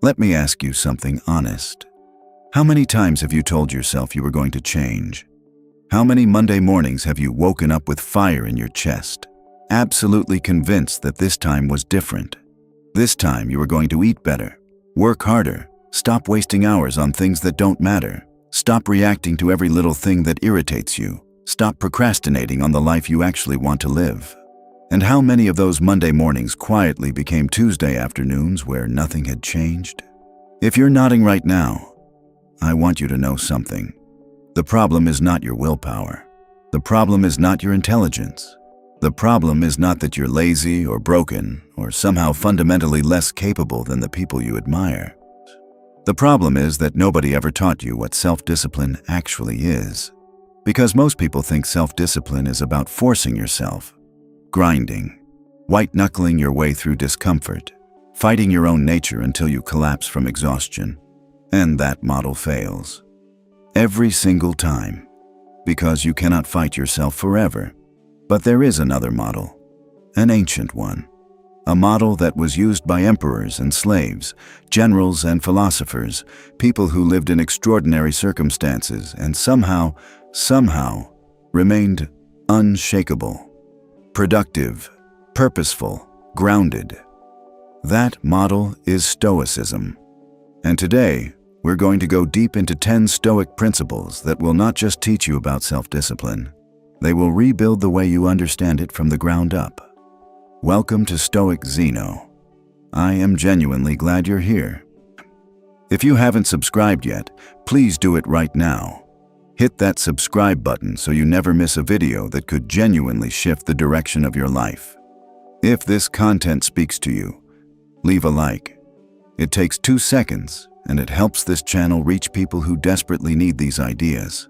Let me ask you something honest. How many times have you told yourself you were going to change? How many Monday mornings have you woken up with fire in your chest, absolutely convinced that this time was different? This time you were going to eat better, work harder, stop wasting hours on things that don't matter, stop reacting to every little thing that irritates you, stop procrastinating on the life you actually want to live. And how many of those Monday mornings quietly became Tuesday afternoons where nothing had changed? If you're nodding right now, I want you to know something. The problem is not your willpower. The problem is not your intelligence. The problem is not that you're lazy or broken or somehow fundamentally less capable than the people you admire. The problem is that nobody ever taught you what self-discipline actually is. Because most people think self-discipline is about forcing yourself, grinding, white-knuckling your way through discomfort, fighting your own nature until you collapse from exhaustion. And that model fails. Every single time. Because you cannot fight yourself forever. But there is another model, an ancient one. A model that was used by emperors and slaves, generals and philosophers, people who lived in extraordinary circumstances and somehow remained unshakable, productive, purposeful, grounded. That model is Stoicism. And today, we're going to go deep into 10 Stoic principles that will not just teach you about self-discipline. They will rebuild the way you understand it from the ground up. Welcome to Stoic Zeno. I am genuinely glad you're here. If you haven't subscribed yet, please do it right now. Hit that subscribe button so you never miss a video that could genuinely shift the direction of your life. If this content speaks to you, leave a like. It takes 2 seconds, and it helps this channel reach people who desperately need these ideas.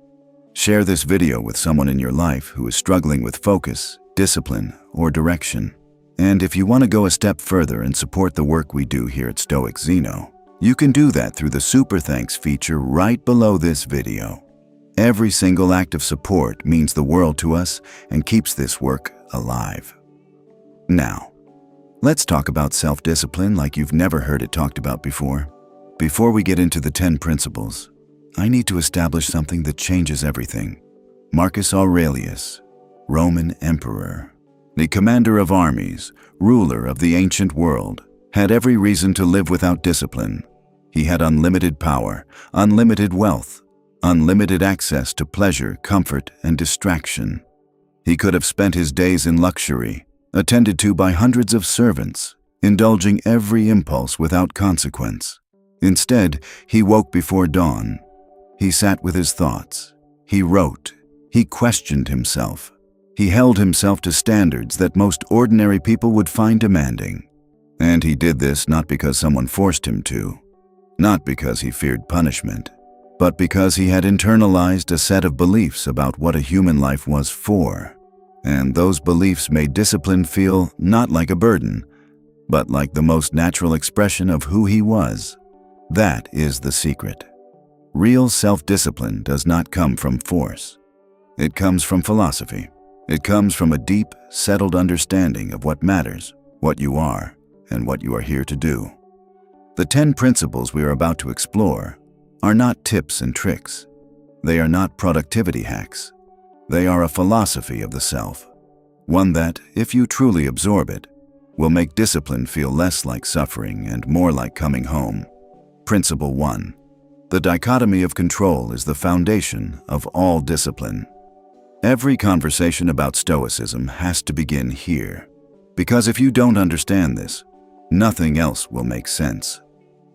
Share this video with someone in your life who is struggling with focus, discipline, or direction. And if you want to go a step further and support the work we do here at Stoic Zeno, you can do that through the Super Thanks feature right below this video. Every single act of support means the world to us and keeps this work alive. Now, let's talk about self-discipline like you've never heard it talked about before. Before we get into the 10 principles, I need to establish something that changes everything. Marcus Aurelius, Roman emperor, the commander of armies, ruler of the ancient world, had every reason to live without discipline. He had unlimited power, unlimited wealth, unlimited access to pleasure, comfort, and distraction. He could have spent his days in luxury, attended to by hundreds of servants, indulging every impulse without consequence. Instead, he woke before dawn. He sat with his thoughts. He wrote. He questioned himself. He held himself to standards that most ordinary people would find demanding. And he did this not because someone forced him to, not because he feared punishment, but because he had internalized a set of beliefs about what a human life was for. And those beliefs made discipline feel not like a burden, but like the most natural expression of who he was. That is the secret. Real self-discipline does not come from force. It comes from philosophy. It comes from a deep, settled understanding of what matters, what you are, and what you are here to do. The 10 principles we are about to explore are not tips and tricks. They are not productivity hacks. They are a philosophy of the self, one that, if you truly absorb it, will make discipline feel less like suffering and more like coming home. Principle 1. The dichotomy of control is the foundation of all discipline. Every conversation about Stoicism has to begin here, because if you don't understand this, nothing else will make sense.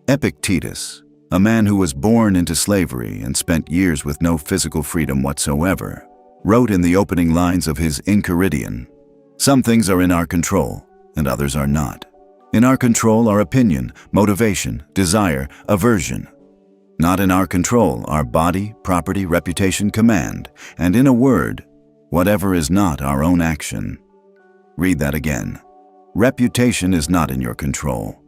Epictetus, a man who was born into slavery and spent years with no physical freedom whatsoever, wrote in the opening lines of his Enchiridion, "Some things are in our control, and others are not. In our control are opinion, motivation, desire, aversion. Not in our control are body, property, reputation, command, and in a word, whatever is not our own action." Read that again. Reputation is not in your control.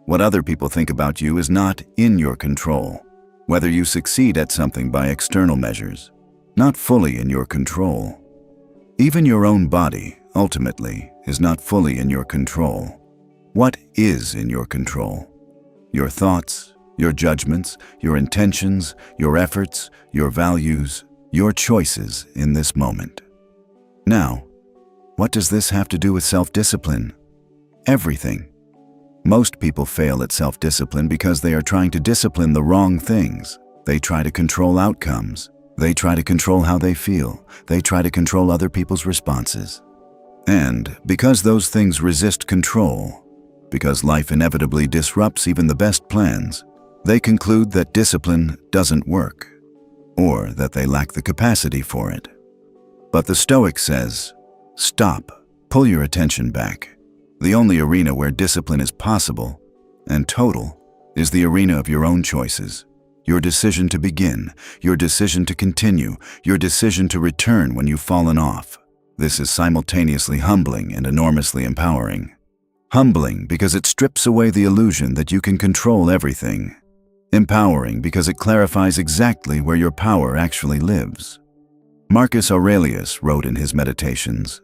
What other people think about you is not in your control. Whether you succeed at something by external measures, not fully in your control. Even your own body, ultimately, is not fully in your control. What is in your control? Your thoughts, your judgments, your intentions, your efforts, your values, your choices in this moment. Now, what does this have to do with self-discipline? Everything. Most people fail at self-discipline because they are trying to discipline the wrong things. They try to control outcomes. They try to control how they feel. They try to control other people's responses. And because those things resist control, because life inevitably disrupts even the best plans, they conclude that discipline doesn't work, or that they lack the capacity for it. But the Stoic says, stop, pull your attention back. The only arena where discipline is possible and total is the arena of your own choices. Your decision to begin, your decision to continue, your decision to return when you've fallen off. This is simultaneously humbling and enormously empowering. Humbling because it strips away the illusion that you can control everything. Empowering because it clarifies exactly where your power actually lives. Marcus Aurelius wrote in his Meditations,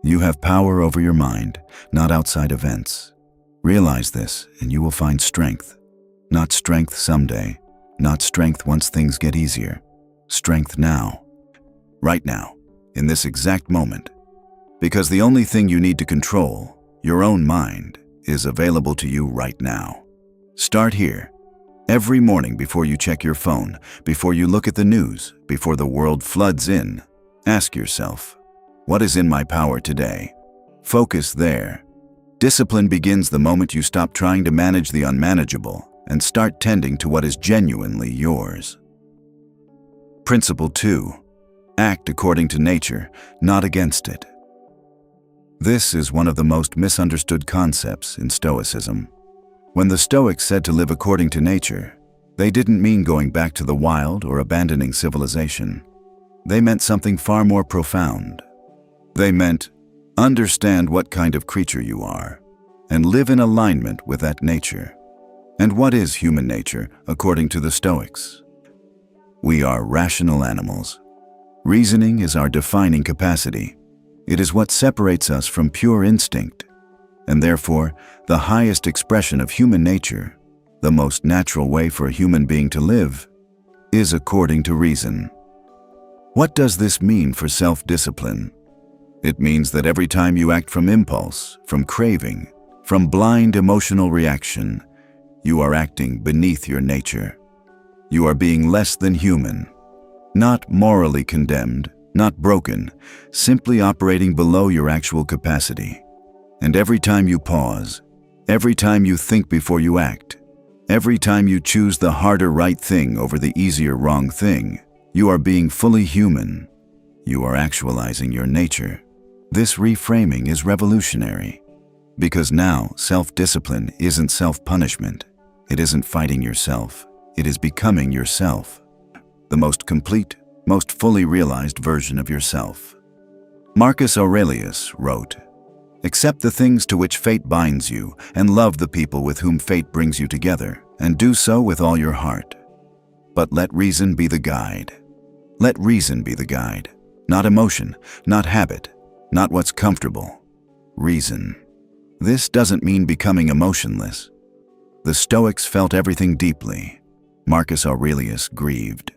"You have power over your mind, not outside events. Realize this and you will find strength. Not strength someday, not strength once things get easier. Strength now. Right now, in this exact moment. Because the only thing you need to control, your own mind, is available to you right now. Start here. Every morning before you check your phone, before you look at the news, before the world floods in, ask yourself, what is in my power today? Focus there. Discipline begins the moment you stop trying to manage the unmanageable and start tending to what is genuinely yours. Principle 2. Act according to nature, not against it. This is one of the most misunderstood concepts in Stoicism. When the Stoics said to live according to nature, they didn't mean going back to the wild or abandoning civilization. They meant something far more profound. They meant, understand what kind of creature you are, and live in alignment with that nature. And what is human nature, according to the Stoics? We are rational animals. Reasoning is our defining capacity. It is what separates us from pure instinct, and therefore, the highest expression of human nature, the most natural way for a human being to live, is according to reason. What does this mean for self-discipline? It means that every time you act from impulse, from craving, from blind emotional reaction, you are acting beneath your nature. You are being less than human, not morally condemned, not broken, simply operating below your actual capacity. And every time you pause, every time you think before you act, every time you choose the harder right thing over the easier wrong thing, you are being fully human. You are actualizing your nature. This reframing is revolutionary. Because now, self-discipline isn't self-punishment. It isn't fighting yourself. It is becoming yourself. The most complete, most fully realized version of yourself. Marcus Aurelius wrote, "Accept the things to which fate binds you, and love the people with whom fate brings you together, and do so with all your heart. But let reason be the guide. Let reason be the guide. Not emotion, not habit, not what's comfortable. Reason." This doesn't mean becoming emotionless. The Stoics felt everything deeply. Marcus Aurelius grieved.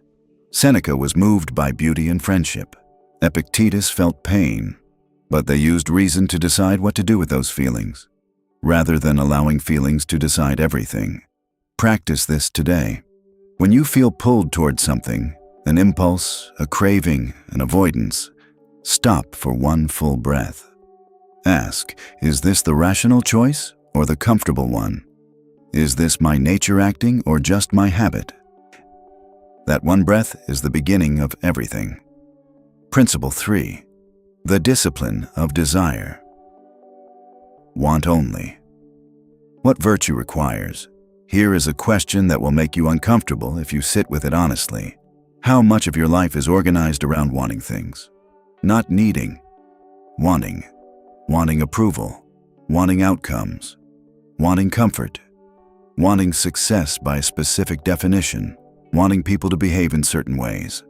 Seneca was moved by beauty and friendship. Epictetus felt pain, but they used reason to decide what to do with those feelings, rather than allowing feelings to decide everything. Practice this today. When you feel pulled toward something, an impulse, a craving, an avoidance, stop for one full breath. Ask, is this the rational choice or the comfortable one? Is this my nature acting or just my habit? That one breath is the beginning of everything. Principle 3. The discipline of desire. Want only. What virtue requires? Here is a question that will make you uncomfortable if you sit with it honestly. How much of your life is organized around wanting things? Not needing. Wanting. Wanting approval. Wanting outcomes. Wanting comfort. Wanting success by a specific definition. Wanting people to behave in certain ways.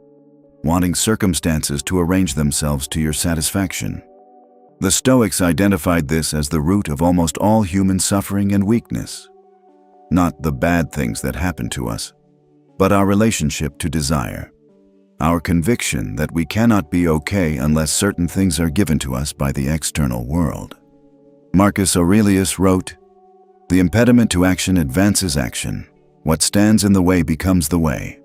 Wanting circumstances to arrange themselves to your satisfaction. The Stoics identified this as the root of almost all human suffering and weakness. not the bad things that happen to us, but our relationship to desire, our conviction that we cannot be okay unless certain things are given to us by the external world. Marcus Aurelius wrote, "The impediment to action advances action. What stands in the way becomes the way."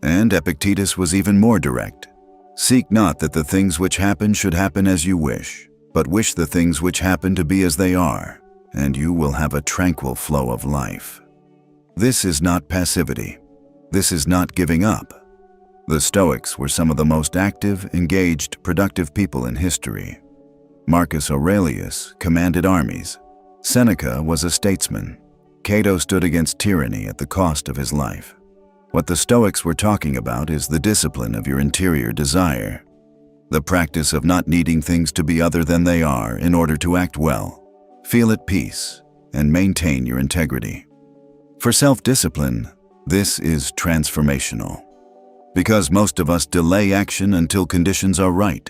And Epictetus was even more direct. "Seek not that the things which happen should happen as you wish, but wish the things which happen to be as they are, and you will have a tranquil flow of life." This is not passivity. This is not giving up. The Stoics were some of the most active, engaged, productive people in history. Marcus Aurelius commanded armies. Seneca was a statesman. Cato stood against tyranny at the cost of his life. What the Stoics were talking about is the discipline of your interior desire, the practice of not needing things to be other than they are in order to act well, feel at peace, and maintain your integrity. For self-discipline, this is transformational. Because most of us delay action until conditions are right.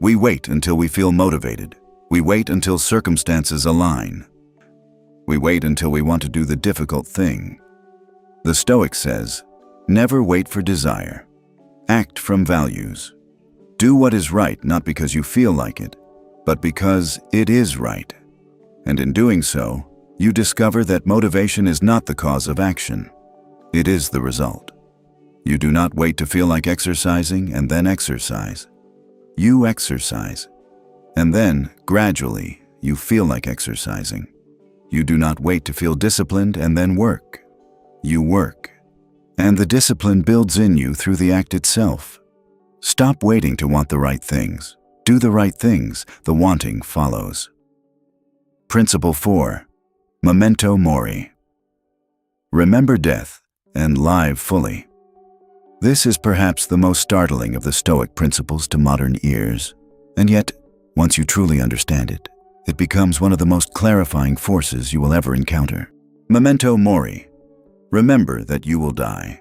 We wait until we feel motivated. We wait until circumstances align. We wait until we want to do the difficult thing. The Stoic says, never wait for desire. Act from values. Do what is right not because you feel like it, but because it is right. And in doing so, you discover that motivation is not the cause of action. It is the result. You do not wait to feel like exercising and then exercise. You exercise. And then, gradually, you feel like exercising. You do not wait to feel disciplined and then work. You work. And the discipline builds in you through the act itself. Stop waiting to want the right things. Do the right things, the wanting follows. Principle 4. Memento mori. Remember death and live fully. This is perhaps the most startling of the Stoic principles to modern ears, and yet, once you truly understand it, it becomes one of the most clarifying forces you will ever encounter. Memento mori. Remember that you will die.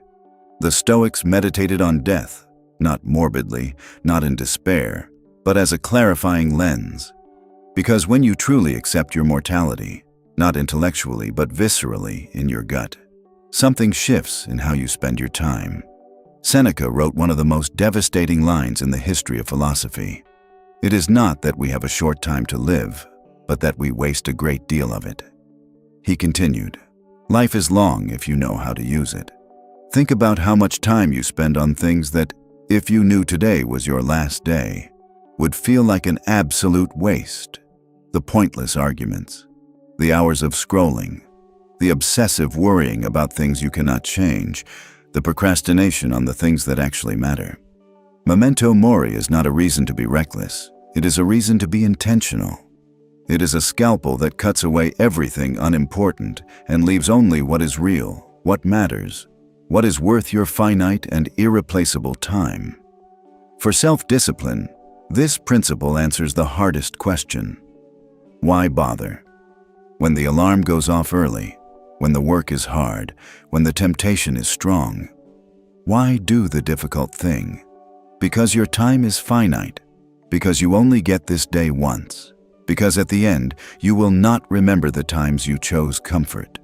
The Stoics meditated on death, not morbidly, not in despair, but as a clarifying lens. Because when you truly accept your mortality, not intellectually but viscerally in your gut, something shifts in how you spend your time. Seneca wrote one of the most devastating lines in the history of philosophy. It is not that we have a short time to live, but that we waste a great deal of it. He continued, life is long if you know how to use it. Think about how much time you spend on things that, if you knew today was your last day, would feel like an absolute waste. The pointless arguments, the hours of scrolling, the obsessive worrying about things you cannot change, the procrastination on the things that actually matter. Memento mori is not a reason to be reckless. It is a reason to be intentional. It is a scalpel that cuts away everything unimportant and leaves only what is real, what matters, what is worth your finite and irreplaceable time. For self-discipline, this principle answers the hardest question. Why bother? When the alarm goes off early, when the work is hard, when the temptation is strong, why do the difficult thing? Because your time is finite, because you only get this day once, because at the end you will not remember the times you chose comfort.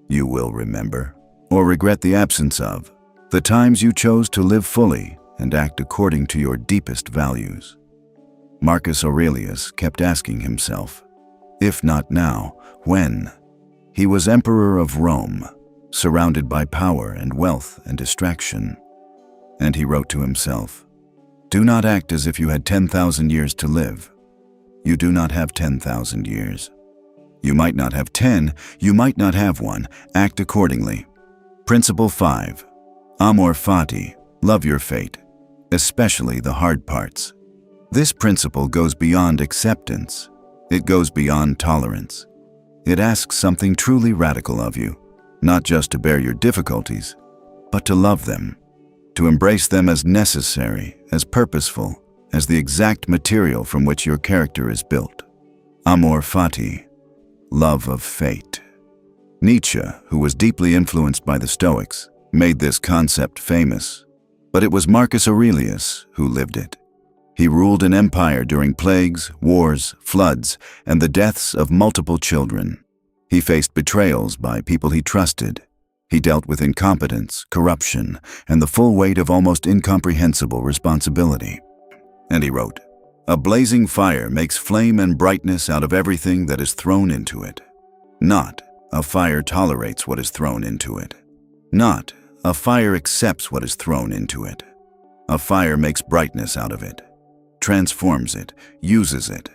You will remember, or regret the absence of, the times you chose to live fully and act according to your deepest values. Marcus Aurelius kept asking himself, if not now, when? He was emperor of Rome, surrounded by power and wealth and distraction. And he wrote to himself, do not act as if you had 10,000 years to live. You do not have 10,000 years. You might not have 10, you might not have one. Act accordingly. Principle 5. Amor fati. Love your fate, especially the hard parts. This principle goes beyond acceptance. It goes beyond tolerance. It asks something truly radical of you, not just to bear your difficulties, but to love them, to embrace them as necessary, as purposeful, as the exact material from which your character is built. Amor fati, love of fate. Nietzsche, who was deeply influenced by the Stoics, made this concept famous, but it was Marcus Aurelius who lived it. He ruled an empire during plagues, wars, floods, and the deaths of multiple children. He faced betrayals by people he trusted. He dealt with incompetence, corruption, and the full weight of almost incomprehensible responsibility. And he wrote, "A blazing fire makes flame and brightness out of everything that is thrown into it. Not, a fire tolerates what is thrown into it. Not, a fire accepts what is thrown into it. A fire makes brightness out of it, transforms it, uses it.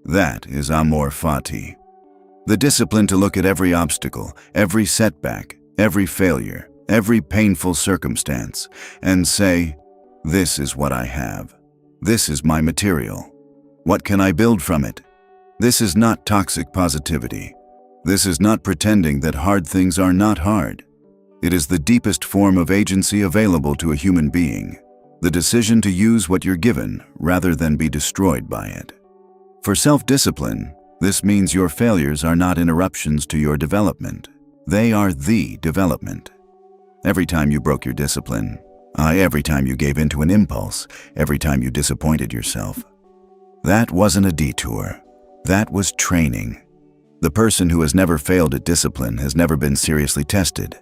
That is amor fati. The discipline to look at every obstacle, every setback, every failure, every painful circumstance, and say, 'This is what I have. This is my material. What can I build from it?' This is not toxic positivity. This is not pretending that hard things are not hard. It is the deepest form of agency available to a human being, the decision to use what you're given rather than be destroyed by it. For self-discipline, this means your failures are not interruptions to your development. They are the development. Every time you broke your discipline, every time you gave in to an impulse, every time you disappointed yourself, that wasn't a detour. That was training. The person who has never failed at discipline has never been seriously tested.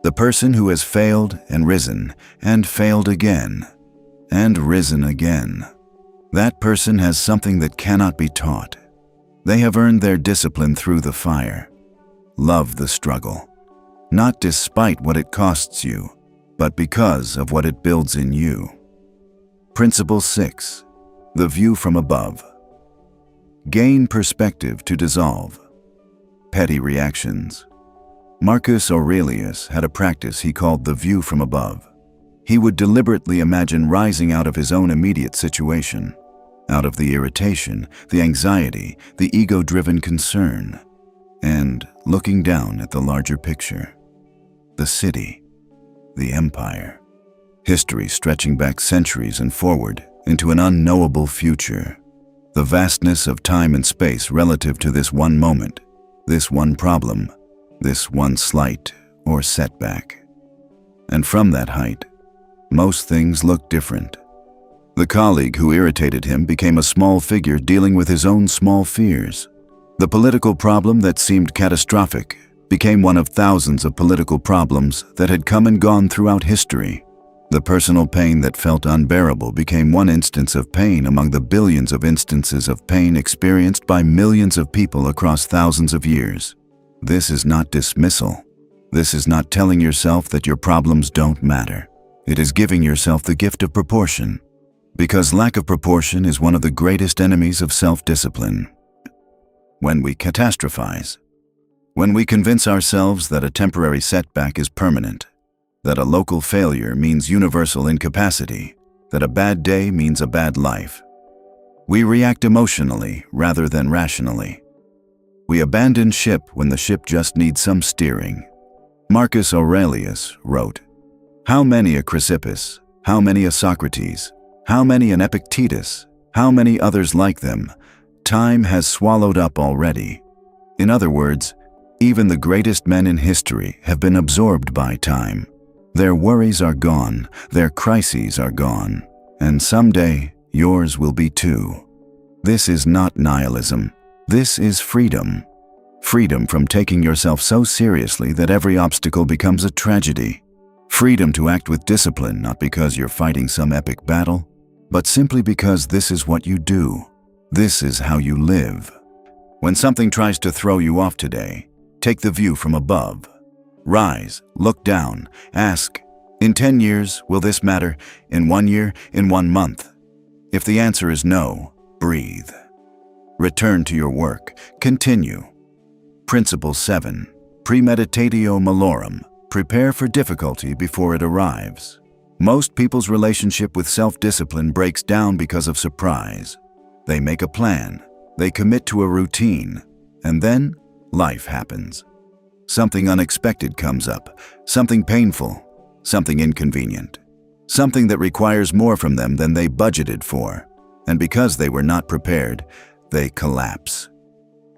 The person who has failed and risen, and failed again, and risen again, that person has something that cannot be taught. They have earned their discipline through the fire. Love the struggle, not despite what it costs you, but because of what it builds in you. Principle 6. The view from above. Gain perspective to dissolve petty reactions. Marcus Aurelius had a practice he called the view from above. He would deliberately imagine rising out of his own immediate situation, out of the irritation, the anxiety, the ego-driven concern, and looking down at the larger picture, the city, the empire, history stretching back centuries and forward into an unknowable future, the vastness of time and space relative to this one moment, this one problem, this one slight or setback. And from that height, most things look different. The colleague who irritated him became a small figure dealing with his own small fears. The political problem that seemed catastrophic became one of thousands of political problems that had come and gone throughout history. The personal pain that felt unbearable became one instance of pain among the billions of instances of pain experienced by millions of people across thousands of years. This is not dismissal. This is not telling yourself that your problems don't matter. It is giving yourself the gift of proportion, because lack of proportion is one of the greatest enemies of self-discipline. When we catastrophize, when we convince ourselves that a temporary setback is permanent, that a local failure means universal incapacity, that a bad day means a bad life, we react emotionally rather than rationally. We abandon ship when the ship just needs some steering. Marcus Aurelius wrote, "How many a Chrysippus, how many a Socrates, how many an Epictetus, how many others like them, time has swallowed up already." In other words, even the greatest men in history have been absorbed by time. Their worries are gone, their crises are gone, and someday yours will be too. This is not nihilism. This is freedom. Freedom from taking yourself so seriously that every obstacle becomes a tragedy. Freedom to act with discipline, not because you're fighting some epic battle, but simply because this is what you do. This is how you live. When something tries to throw you off today, take the view from above. Rise, look down, ask, in 10 years, will this matter? In 1 year? In 1 month? If the answer is no, breathe. Return to your work. Continue. Principle 7. Premeditatio malorum. Prepare for difficulty before it arrives. Most people's relationship with self-discipline breaks down because of surprise. They make a plan, they commit to a routine, and then life happens. Something unexpected comes up, something painful, something inconvenient, something that requires more from them than they budgeted for, and because they were not prepared, they collapse.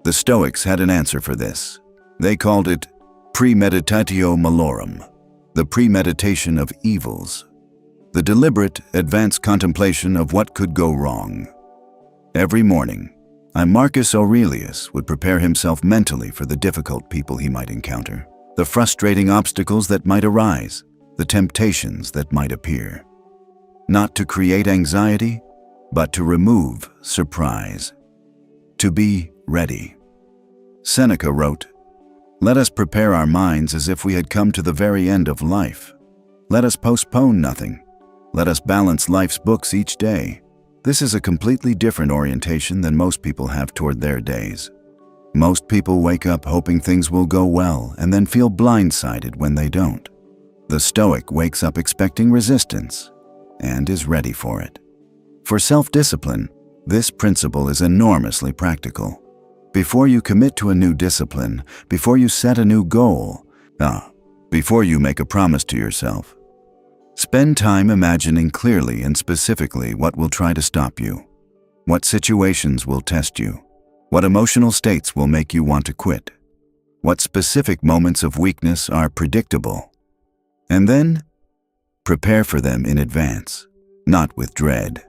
The Stoics had an answer for this. They called it premeditatio malorum, the premeditation of evils, the deliberate, advanced contemplation of what could go wrong. Every morning, Marcus Aurelius would prepare himself mentally for the difficult people he might encounter, the frustrating obstacles that might arise, the temptations that might appear. Not to create anxiety, but to remove surprise. To be ready. Seneca wrote, "Let us prepare our minds as if we had come to the very end of life. Let us postpone nothing. Let us balance life's books each day." This is a completely different orientation than most people have toward their days. Most people wake up hoping things will go well and then feel blindsided when they don't. The Stoic wakes up expecting resistance and is ready for it. For self-discipline, this principle is enormously practical. Before you commit to a new discipline, before you set a new goal, before you make a promise to yourself, spend time imagining clearly and specifically what will try to stop you, what situations will test you, what emotional states will make you want to quit, what specific moments of weakness are predictable, and then prepare for them in advance, not with dread,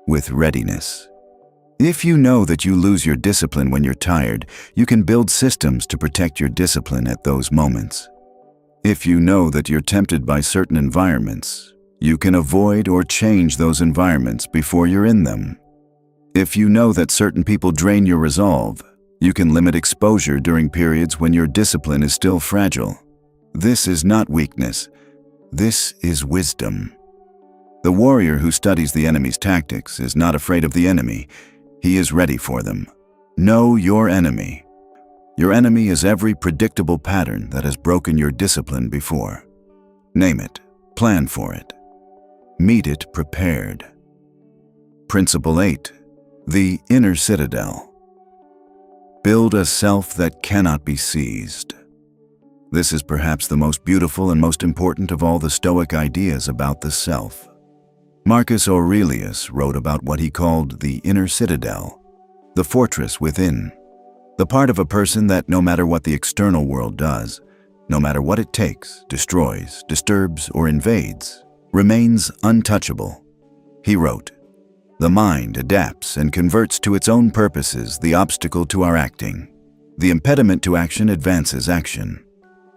with readiness. If you know that you lose your discipline when you're tired, you can build systems to protect your discipline at those moments. If you know that you're tempted by certain environments, you can avoid or change those environments before you're in them. If you know that certain people drain your resolve, you can limit exposure during periods when your discipline is still fragile. This is not weakness. This is wisdom. The warrior who studies the enemy's tactics is not afraid of the enemy. He is ready for them. Know your enemy. Your enemy is every predictable pattern that has broken your discipline before. Name it. Plan for it. Meet it prepared. Principle 8. The inner citadel. Build a self that cannot be seized. This is perhaps the most beautiful and most important of all the Stoic ideas about the self. Marcus Aurelius wrote about what he called the inner citadel, the fortress within. The part of a person that no matter what the external world does, no matter what it takes, destroys, disturbs, or invades, remains untouchable. He wrote, "The mind adapts and converts to its own purposes the obstacle to our acting. The impediment to action advances action.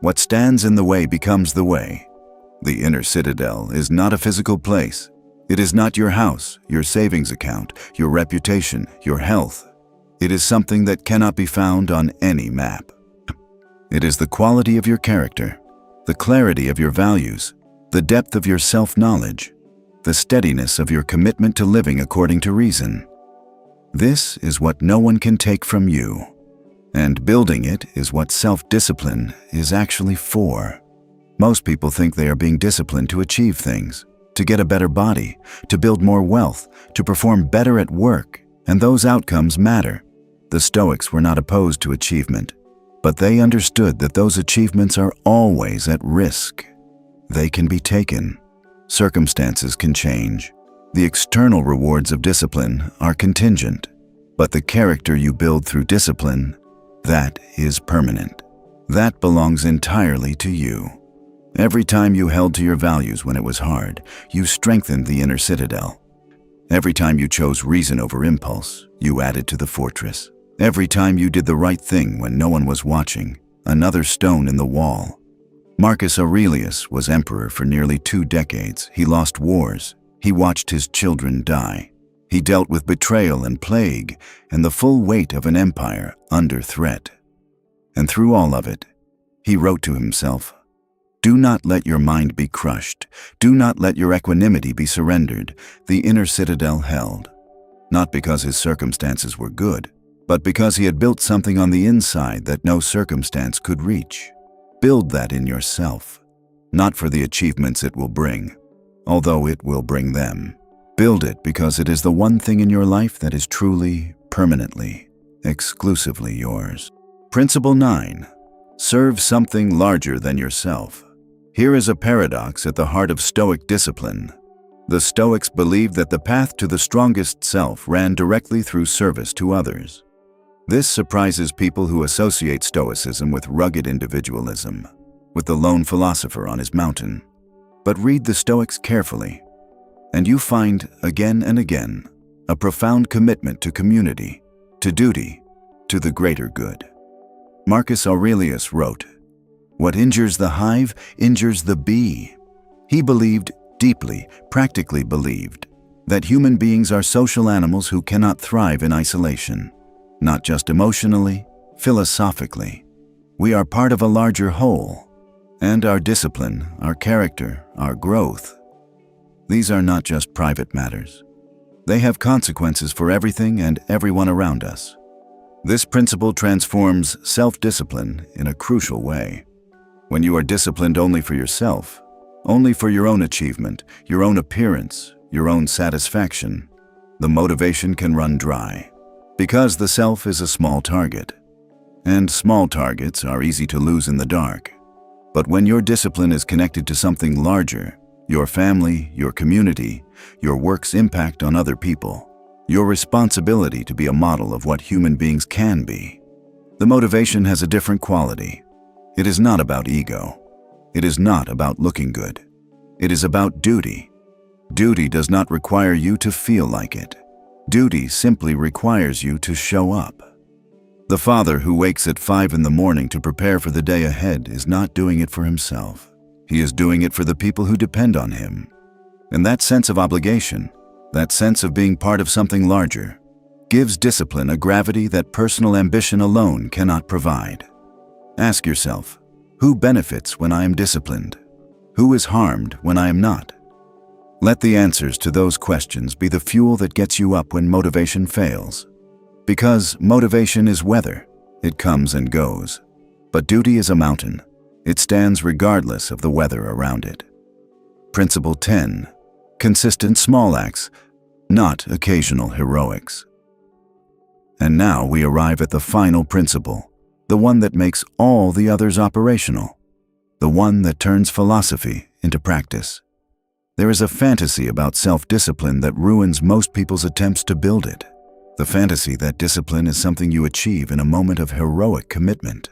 What stands in the way becomes the way." The inner citadel is not a physical place. It is not your house, your savings account, your reputation, your health. It is something that cannot be found on any map. It is the quality of your character, the clarity of your values, the depth of your self-knowledge, the steadiness of your commitment to living according to reason. This is what no one can take from you, and building it is what self-discipline is actually for. Most people think they are being disciplined to achieve things, to get a better body, to build more wealth, to perform better at work, and those outcomes matter. The Stoics were not opposed to achievement, but they understood that those achievements are always at risk. They can be taken. Circumstances can change. The external rewards of discipline are contingent, but the character you build through discipline, that is permanent. That belongs entirely to you. Every time you held to your values when it was hard, you strengthened the inner citadel. Every time you chose reason over impulse, you added to the fortress. Every time you did the right thing when no one was watching, another stone in the wall. Marcus Aurelius was emperor for nearly 2 decades. He lost wars. He watched his children die. He dealt with betrayal and plague and the full weight of an empire under threat. And through all of it, he wrote to himself, "Do not let your mind be crushed. Do not let your equanimity be surrendered." The inner citadel held, not because his circumstances were good, but because he had built something on the inside that no circumstance could reach. Build that in yourself, not for the achievements it will bring, although it will bring them. Build it because it is the one thing in your life that is truly, permanently, exclusively yours. Principle 9. Serve something larger than yourself. Here is a paradox at the heart of Stoic discipline. The Stoics believed that the path to the strongest self ran directly through service to others. This surprises people who associate Stoicism with rugged individualism, with the lone philosopher on his mountain. But read the Stoics carefully, and you find, again and again, a profound commitment to community. to duty, to the greater good. Marcus Aurelius wrote, "What injures the hive injures the bee." He believed deeply, practically believed, that human beings are social animals who cannot thrive in isolation, not just emotionally, philosophically. We are part of a larger whole, and our discipline, our character, our growth, these are not just private matters. They have consequences for everything and everyone around us. This principle transforms self-discipline in a crucial way. When you are disciplined only for yourself, only for your own achievement, your own appearance, your own satisfaction, the motivation can run dry, because the self is a small target. And small targets are easy to lose in the dark. But when your discipline is connected to something larger, your family, your community, your work's impact on other people, your responsibility to be a model of what human beings can be, the motivation has a different quality. It is not about ego. It is not about looking good. It is about duty. Duty does not require you to feel like it. Duty simply requires you to show up. The father who wakes at 5 in the morning to prepare for the day ahead is not doing it for himself. He is doing it for the people who depend on him. And that sense of obligation, that sense of being part of something larger, gives discipline a gravity that personal ambition alone cannot provide. Ask yourself, who benefits when I am disciplined? Who is harmed when I am not? Let the answers to those questions be the fuel that gets you up when motivation fails. Because motivation is weather, it comes and goes. But duty is a mountain. It stands regardless of the weather around it. Principle 10. Consistent small acts, not occasional heroics. And now we arrive at the final principle, the one that makes all the others operational, the one that turns philosophy into practice. There is a fantasy about self-discipline that ruins most people's attempts to build it. The fantasy that discipline is something you achieve in a moment of heroic commitment.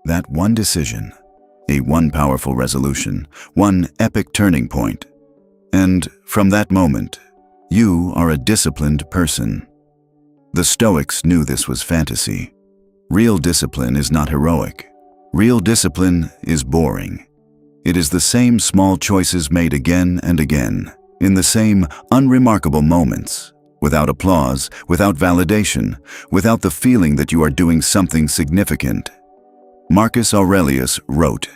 That one decision, one powerful resolution, one epic turning point. And from that moment, you are a disciplined person. The Stoics knew this was fantasy. Real discipline is not heroic. Real discipline is boring. It is the same small choices made again and again, in the same unremarkable moments, without applause, without validation, without the feeling that you are doing something significant. Marcus Aurelius wrote,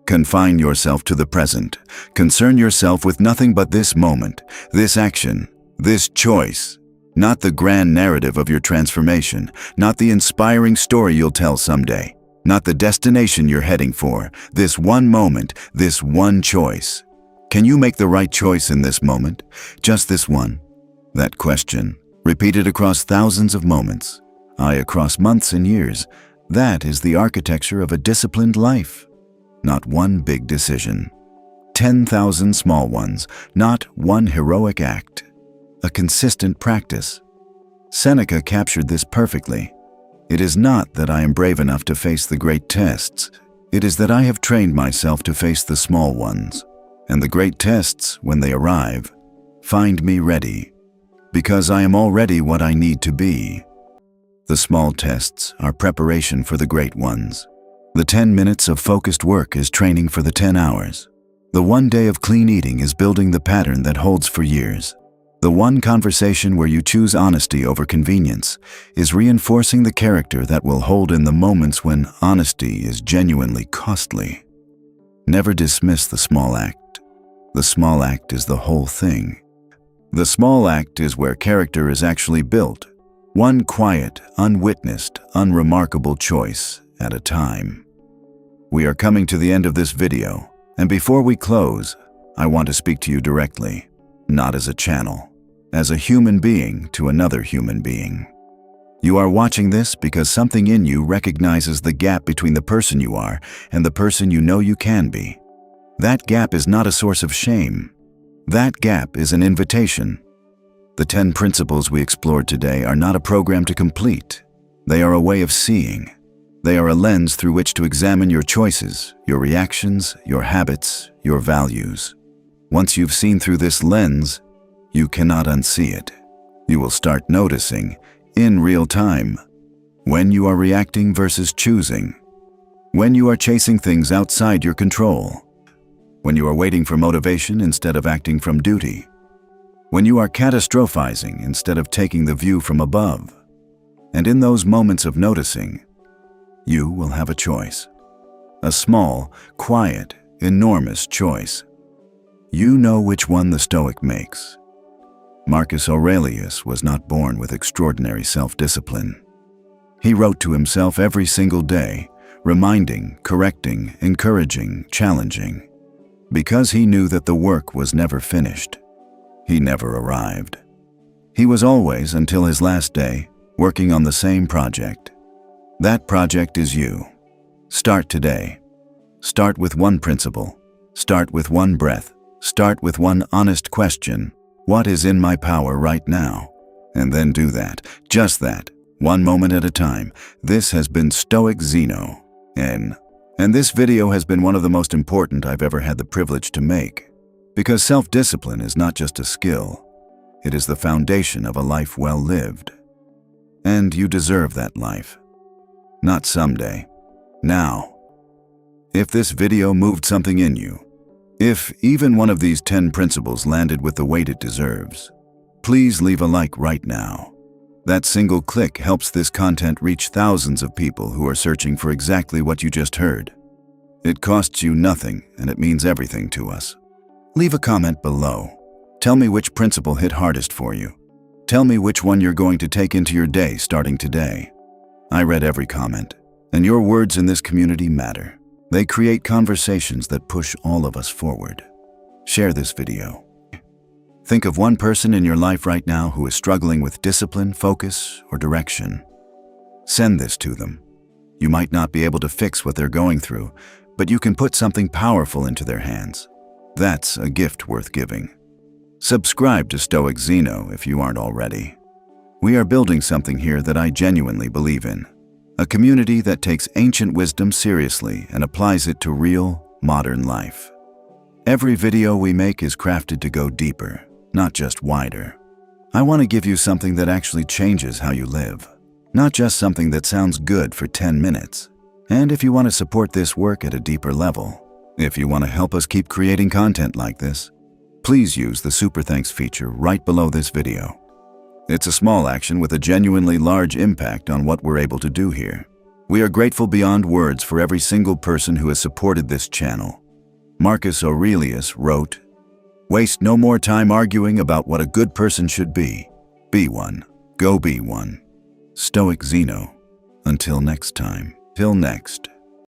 "Confine yourself to the present. Concern yourself with nothing but this moment, this action, this choice. Not the grand narrative of your transformation, not the inspiring story you'll tell someday, not the destination you're heading for, this one moment, this one choice. Can you make the right choice in this moment? Just this one?" That question, repeated across thousands of moments, across months and years, that is the architecture of a disciplined life. Not one big decision. 10,000 small ones, not one heroic act. A consistent practice. Seneca captured this perfectly. "It is not that I am brave enough to face the great tests. It is that I have trained myself to face the small ones. And the great tests, when they arrive, find me ready. Because I am already what I need to be." The small tests are preparation for the great ones. The 10 minutes of focused work is training for the 10 hours. The one day of clean eating is building the pattern that holds for years. The one conversation where you choose honesty over convenience is reinforcing the character that will hold in the moments when honesty is genuinely costly. Never dismiss the small act. The small act is the whole thing. The small act is where character is actually built, one quiet, unwitnessed, unremarkable choice at a time. We are coming to the end of this video, and before we close, I want to speak to you directly, not as a channel, as a human being to another human being. You are watching this because something in you recognizes the gap between the person you are and the person you know you can be. That gap is not a source of shame. That gap is an invitation. The 10 principles we explored today are not a program to complete. They are a way of seeing. They are a lens through which to examine your choices, your reactions, your habits, your values. Once you've seen through this lens, you cannot unsee it. You will start noticing, in real time, when you are reacting versus choosing, when you are chasing things outside your control, when you are waiting for motivation instead of acting from duty, when you are catastrophizing instead of taking the view from above. And in those moments of noticing, you will have a choice. A small, quiet, enormous choice. You know which one the Stoic makes. Marcus Aurelius was not born with extraordinary self-discipline. He wrote to himself every single day, reminding, correcting, encouraging, challenging, because he knew that the work was never finished. He never arrived. He was always, until his last day, working on the same project. That project is you. Start today. Start with one principle. Start with one breath. Start with one honest question. What is in my power right now? And then do that, just that, one moment at a time. This has been Stoic Zeno, and this video has been one of the most important I've ever had the privilege to make. Because self-discipline is not just a skill, it is the foundation of a life well lived. And you deserve that life. Not someday, now. If this video moved something in you, if even one of these 10 principles landed with the weight it deserves, please leave a like right now. That single click helps this content reach thousands of people who are searching for exactly what you just heard. It costs you nothing, and it means everything to us. Leave a comment below. Tell me which principle hit hardest for you. Tell me which one you're going to take into your day starting today. I read every comment, and your words in this community matter. They create conversations that push all of us forward. Share this video. Think of one person in your life right now who is struggling with discipline, focus, or direction. Send this to them. You might not be able to fix what they're going through, but you can put something powerful into their hands. That's a gift worth giving. Subscribe to Stoic Zeno if you aren't already. We are building something here that I genuinely believe in. A community that takes ancient wisdom seriously and applies it to real, modern life. Every video we make is crafted to go deeper, not just wider. I want to give you something that actually changes how you live, not just something that sounds good for 10 minutes. And if you want to support this work at a deeper level, if you want to help us keep creating content like this, please use the Super Thanks feature right below this video. It's a small action with a genuinely large impact on what we're able to do here. We are grateful beyond words for every single person who has supported this channel. Marcus Aurelius wrote, "Waste no more time arguing about what a good person should be. Be one. Go be one." Stoic Zeno. Until next time. Till next.